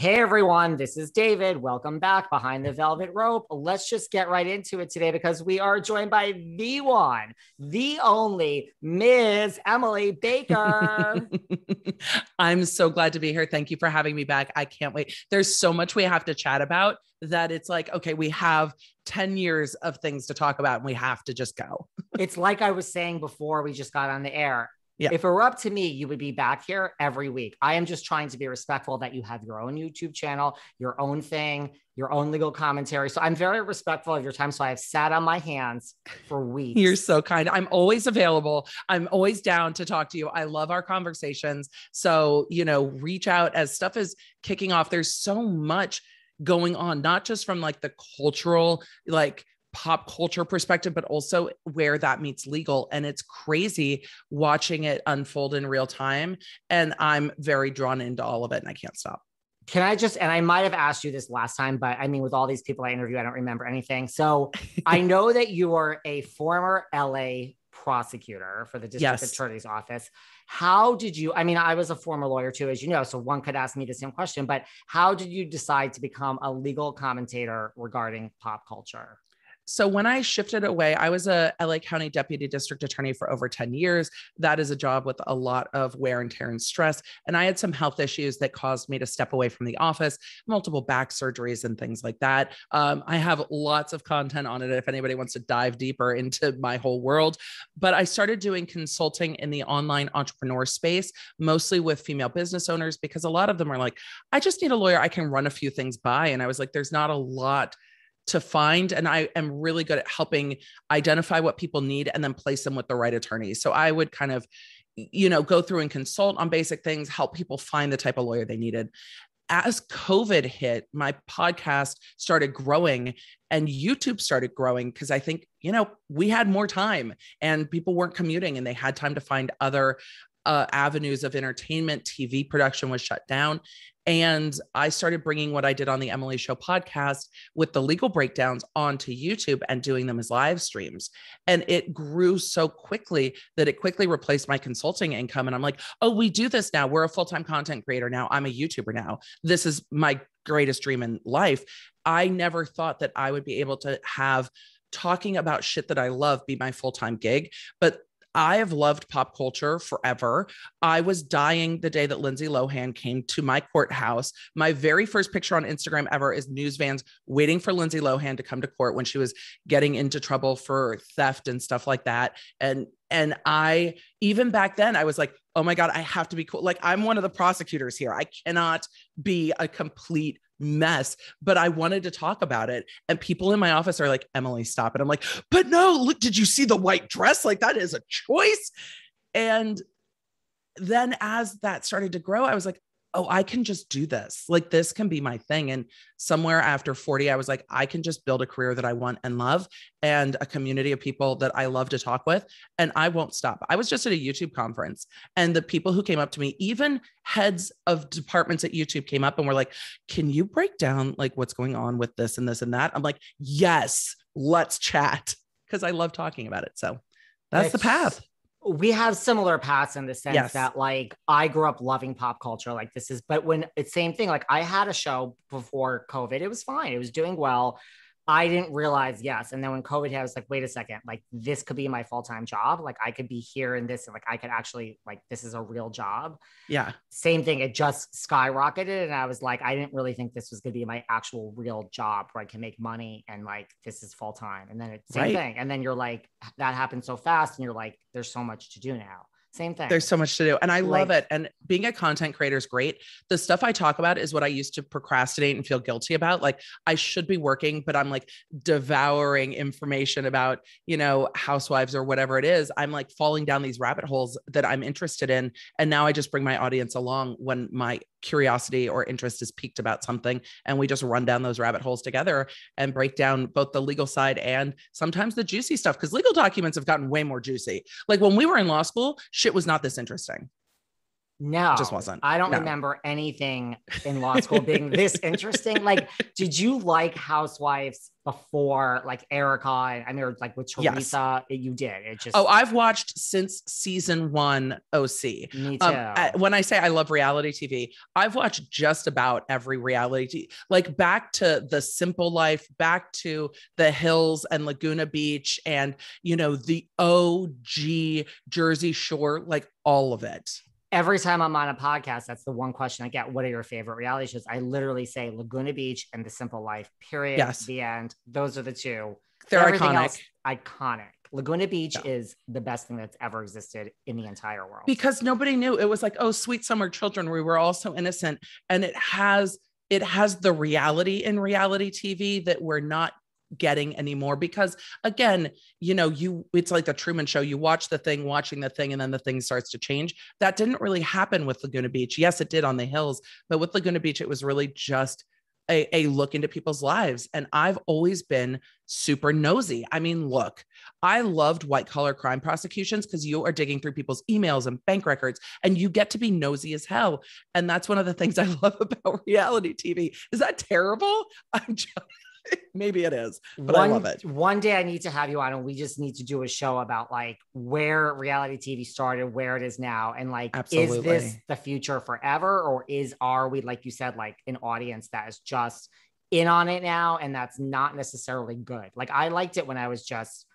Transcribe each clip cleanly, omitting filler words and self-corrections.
Hey everyone, this is David. Welcome back behind the velvet rope. Let's just get right into it today because we are joined by the one, the only Ms. Emily Baker. I'm so glad to be here. Thank you for having me back. I can't wait. There's so much we have to chat about that it's like, okay, we have 10 years of things to talk about and we have to just go. It's like I was saying before we just got on the air. Yeah. If it were up to me, you would be back here every week. I am just trying to be respectful that you have your own YouTube channel, your own thing, your own legal commentary. So I'm very respectful of your time. So I have sat on my hands for weeks. You're so kind. I'm always available. I'm always down to talk to you. I love our conversations. So, reach out as stuff is kicking off. There's so much going on, not just from like the cultural, like pop culture perspective, but also where that meets legal. And it's crazy watching it unfold in real time. And I'm very drawn into all of it and I can't stop. Can I just, and I might have asked you this last time, but I mean, with all these people I interview, I don't remember anything. So I know that you are a former LA prosecutor for the district attorney's office. How did you, I mean, I was a former lawyer too, as you know, so one could ask me the same question, but how did you decide to become a legal commentator regarding pop culture? So when I shifted away, I was a LA County Deputy District Attorney for over 10 years. That is a job with a lot of wear and tear and stress. And I had some health issues that caused me to step away from the office, multiple back surgeries and things like that. I have lots of content on it if anybody wants to dive deeper into my whole world. But I started doing consulting in the online entrepreneur space, mostly with female business owners, because a lot of them are like, I just need a lawyer I can run a few things by. And I was like, there's not a lot to find. And I am really good at helping identify what people need and then place them with the right attorneys. So I would kind of, go through and consult on basic things, help people find the type of lawyer they needed. As COVID hit, my podcast started growing and YouTube started growing because I think, we had more time and people weren't commuting and they had time to find other avenues of entertainment. TV production was shut down. And I started bringing what I did on the Emily Show podcast with the legal breakdowns onto YouTube and doing them as live streams. And it grew so quickly that it quickly replaced my consulting income. And I'm like, oh, we do this now. We're a full-time content creator now. I'm a YouTuber now. This is my greatest dream in life. I never thought that I would be able to have talking about shit that I love be my full-time gig, but I have loved pop culture forever. I was dying the day that Lindsay Lohan came to my courthouse. My very first picture on Instagram ever is news vans waiting for Lindsay Lohan to come to court when she was getting into trouble for theft and stuff like that. And I, even back then, I was like, oh my God, I have to be cool. Like, I'm one of the prosecutors here. I cannot be a complete mess, but I wanted to talk about it. And people in my office are like, Emily, stop it. I'm like, but no, look, did you see the white dress? Like, that is a choice. And then as that started to grow, I was like, oh, I can just do this. Like, this can be my thing. And somewhere after 40, I was like, I can just build a career that I want and love and a community of people that I love to talk with. And I won't stop. I was just at a YouTube conference and the people who came up to me, even heads of departments at YouTube came up and were like, can you break down like what's going on with this and this and that? I'm like, yes, let's chat. Cause I love talking about it. So that's the path. We have similar paths in the sense that like I grew up loving pop culture. Like but when it's same thing, like I had a show before COVID, it was fine. It was doing well. I didn't realize, and then when COVID hit, I was like, wait a second, like this could be my full-time job. Like I could be here in this, and like I could actually, like, this is a real job. Yeah. Same thing. It just skyrocketed. And I was like, I didn't really think this was going to be my actual real job where I can make money. And like, this is full-time. And then it's same thing. And then you're like, that happened so fast. And you're like, there's so much to do now. Same thing. There's so much to do. And I love it. And being a content creator is great. The stuff I talk about is what I used to procrastinate and feel guilty about. Like I should be working, but I'm like devouring information about, housewives or whatever it is. I'm like falling down these rabbit holes that I'm interested in. And now I just bring my audience along when my curiosity or interest is piqued about something. And we just run down those rabbit holes together and break down both the legal side and sometimes the juicy stuff. Because legal documents have gotten way more juicy. Like when we were in law school, shit was not this interesting. No, it just wasn't. I don't remember anything in law school being this interesting. Like, did you like Housewives before, like Erika? I mean, like with Teresa, you did. It just. Oh, I've watched since season 1 OC. Me too. When I say I love reality TV, I've watched just about every reality, like back to The Simple Life, back to The Hills and Laguna Beach, and the OG Jersey Shore, like all of it. Every time I'm on a podcast, that's the one question I get. What are your favorite reality shows? I literally say Laguna Beach and The Simple Life, period. Yes. The end. Those are the two. They're Everything iconic. Else, iconic. Laguna Beach is the best thing that's ever existed in the entire world. Because nobody knew. It was like, oh, sweet summer children. We were all so innocent. And it has the reality in reality TV that we're not getting anymore, because again, it's like the Truman Show. You watch the thing, watching the thing, and then the thing starts to change. That didn't really happen with Laguna Beach. Yes, it did on The Hills, but with Laguna Beach, it was really just a look into people's lives. And I've always been super nosy. I mean, look, I loved white collar crime prosecutions because you are digging through people's emails and bank records, and you get to be nosy as hell. And that's one of the things I love about reality TV. Is that terrible? Maybe it is, but I love it. One day I need to have you on, and we just need to do a show about like where reality TV started, where it is now, and like, Absolutely. Is this the future forever, or are we, like you said, like an audience that is just in on it now, and that's not necessarily good. Like, I liked it when I was just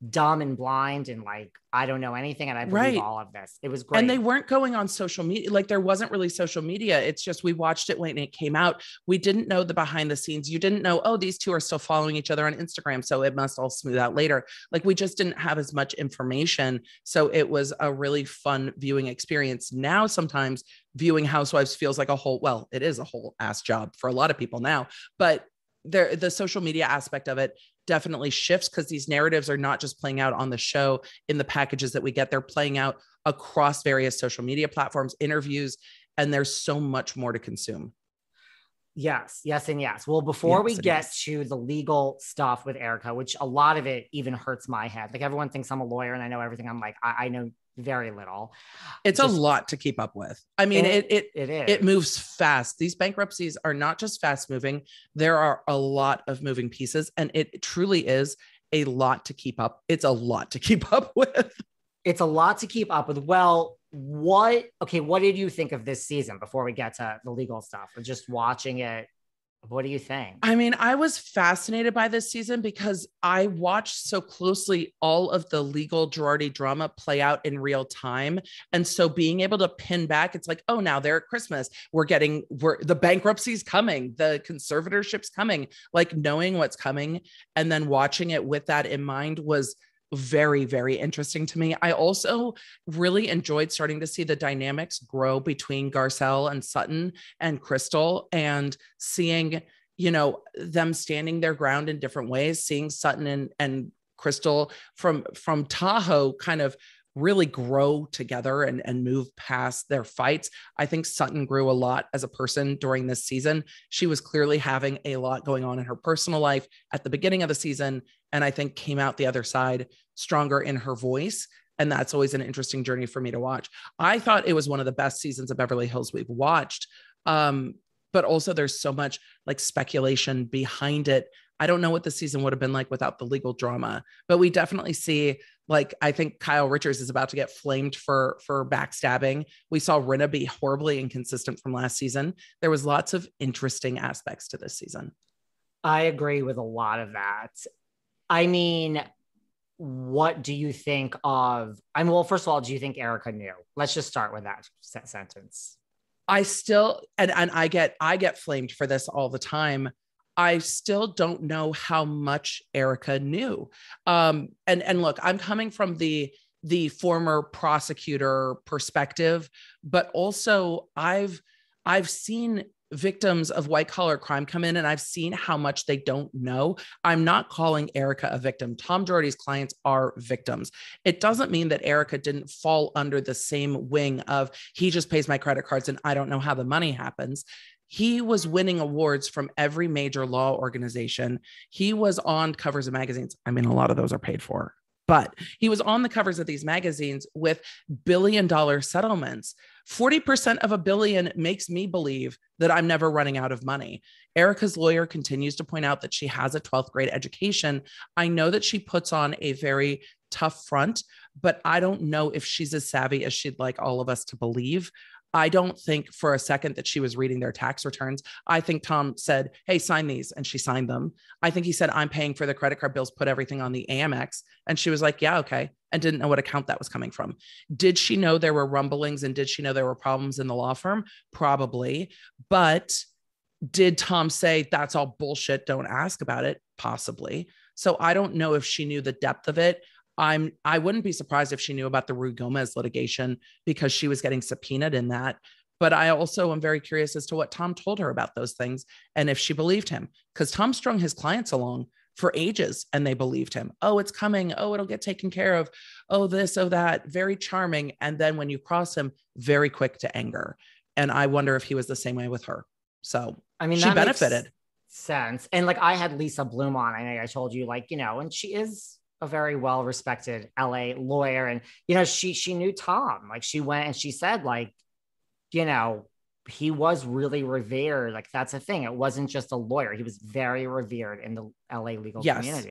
dumb and blind and like, I don't know anything, and I believe all of this. It was great. And they weren't going on social media. Like, there wasn't really social media. It's just, we watched it when it came out. We didn't know the behind the scenes. You didn't know, oh, these two are still following each other on Instagram, so it must all smooth out later. Like, we just didn't have as much information. So it was a really fun viewing experience. Now, sometimes viewing Housewives feels like it is a whole ass job for a lot of people now, but the social media aspect of it definitely shifts, because these narratives are not just playing out on the show in the packages that we get. They're playing out across various social media platforms, interviews, and there's so much more to consume. Yes, and yes. Well, before we get to the legal stuff with Erika, which a lot of it even hurts my head. Like, everyone thinks I'm a lawyer and I know everything. I'm like, I know very little. It's a lot to keep up with. I mean, it is. It moves fast. These bankruptcies are not just fast moving. There are a lot of moving pieces, and it truly is a lot to keep up. It's a lot to keep up with. It's a lot to keep up with. Well, what did you think of this season before we get to the legal stuff, or just watching it? What do you think? I mean, I was fascinated by this season because I watched so closely all of the legal Girardi drama play out in real time. And so being able to pin back, it's like, oh, now they're at Christmas. The bankruptcy's coming, the conservatorship's coming, like knowing what's coming and then watching it with that in mind was very, very interesting to me. I also really enjoyed starting to see the dynamics grow between Garcelle and Sutton and Crystal, and seeing, them standing their ground in different ways, seeing Sutton and Crystal from Tahoe kind of really grow together and move past their fights. I think Sutton grew a lot as a person during this season. She was clearly having a lot going on in her personal life at the beginning of the season, and I think came out the other side stronger in her voice. And that's always an interesting journey for me to watch. I thought it was one of the best seasons of Beverly Hills we've watched. But also there's so much like speculation behind it. I don't know what the season would have been like without the legal drama, but we definitely see, like, I think Kyle Richards is about to get flamed for backstabbing. We saw Rinna be horribly inconsistent from last season. There was lots of interesting aspects to this season. I agree with a lot of that. I mean, what do you think of, well, first of all, do you think Erika knew? Let's just start with that sentence. I still, and I get flamed for this all the time. I still don't know how much Erika knew. And look, I'm coming from the former prosecutor perspective, but also I've seen victims of white collar crime come in, and I've seen how much they don't know. I'm not calling Erika a victim. Tom Girardi's clients are victims. It doesn't mean that Erika didn't fall under the same wing of, he just pays my credit cards and I don't know how the money happens. He was winning awards from every major law organization. He was on covers of magazines. I mean, a lot of those are paid for, but he was on the covers of these magazines with billion-dollar settlements. 40% of $1 billion makes me believe that I'm never running out of money. Erika's lawyer continues to point out that she has a 12th grade education. I know that she puts on a very tough front, but I don't know if she's as savvy as she'd like all of us to believe. I don't think for a second that she was reading their tax returns. I think Tom said, hey, sign these. And she signed them. I think he said, I'm paying for the credit card bills, put everything on the Amex. And she was like, yeah, okay. And didn't know what account that was coming from. Did she know there were rumblings and did she know there were problems in the law firm? Probably. But did Tom say that's all bullshit? Don't ask about it? Possibly. So I don't know if she knew the depth of it. I wouldn't be surprised if she knew about the Rue Gomez litigation because she was getting subpoenaed in that. But I also am very curious as to what Tom told her about those things and if she believed him, because Tom strung his clients along for ages and they believed him. Oh, it's coming. Oh, it'll get taken care of. Oh, this, oh, that. Very charming. And then when you cross him, very quick to anger. And I wonder if he was the same way with her. So I mean, she benefited. Sense. And like I had Lisa Bloom on. I know I told you, like, you know, and she is a very well-respected LA lawyer. And, you know, she knew Tom. Like she went and she said, like, you know, he was really revered. Like that's a thing. It wasn't just a lawyer. He was very revered in the LA legal community.